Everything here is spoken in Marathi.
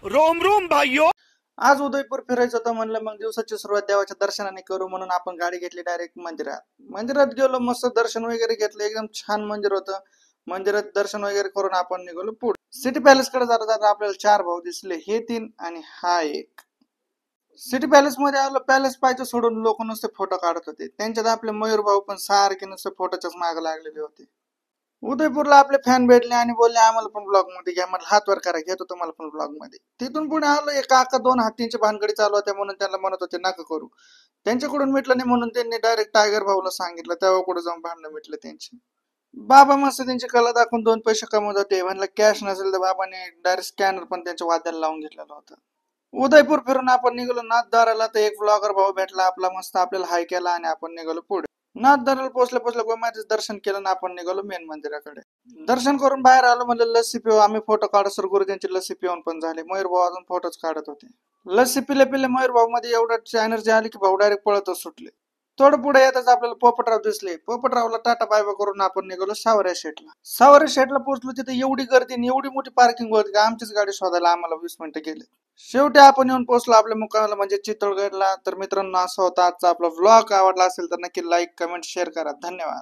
रोम रोम भाइयों. आज उदयपूर फिरायचं होतं म्हणलं, मग दिवसाची सुरुवात देवाच्या दर्शनाने करू म्हणून आपण गाडी घेतली डायरेक्ट मंदिरात. मंदिरात गेलो, मस्त दर्शन वगैरे घेतलं, एकदम छान मंदिर होतं. मंदिरात दर्शन वगैरे करून आपण निघालो पुढे. सिटी पॅलेस कडे जाता जाता आपल्याला चार भाऊ दिसले, हे तीन आणि हा एक. सिटी पॅलेस मध्ये आलो, पॅलेस पाहायचं सोडून लोक नुसते फोटो काढत होते. त्यांच्यात आपले मयूर भाऊ पण सारखे नुसते फोटोच्याच मागे लागलेले होते. उदयपूरला आपले फॅन भेटले आणि बोलले आम्हाला पण ब्लॉग मध्ये घ्या. मला हात वर करा, घेतो तुम्हाला पण ब्लॉग मध्ये. तिथून पुढे आलो, एक काका दोन हातींची भानगडी चालू होत्या म्हणून त्यांना म्हणत होते नका करू. त्यांच्याकडून मिटलं नाही म्हणून त्यांनी डायरेक्ट टायगर भाऊला सांगितलं, तेव्हा कुठे जाऊन भांडणं मिटलं त्यांची. बाबा मस्त त्यांची कला दाखवून दोन पैसे कमवत होते. म्हणलं कॅश नसेल तर बाबाने डायरेक्ट स्कॅनर पण त्यांच्या वाद्याला लावून घेतलेलं होतं. उदयपूर फिरून आपण निघालो नाथद्वाराला, तर एक ब्लॉगर भाऊ भेटला आपला, मस्त आपल्याला हाय केला आणि आपण निघालो पुढे. नाथद्वाराला पोहोचल्या पोहोचल्या गोमातेचं दर्शन केलं आणि आपण निघालो मेन मंदिराकडे. दर्शन करून बाहेर आलो, म्हणलं लस्सी पिऊ. आम्ही फोटो काढत सर गुरुजींची लस्सी पिऊन पण झाले. मयूर भाऊ अजून फोटोच काढत होते. लस्सी पिले पिले मयूर भाऊ मध्ये एवढं एनर्जी आली की भाऊ डायरेक्ट पळतच सुटले. थोडं पुढे येतच आपल्याला पोपटराव दिसले. पोपटरावला टाटा बाय बाय करून आपण निघालो सावऱ्या शेटला. सावऱ्या शेटला पोहोचलो, तिथे एवढी गर्दी आणि एवढी मोठी पार्किंग होती का आमचीच गाडी शोधायला आम्हाला 20 मिनिटं गेले. शेवटी आपण येऊन पोहोचलो आपल्या मुक्कामाला म्हणजे चित्तोडगडला. तर मित्रांनो, असा होता आजचा आपला व्लॉग. आवडला असेल तर नक्की लाईक कमेंट शेअर करा. धन्यवाद.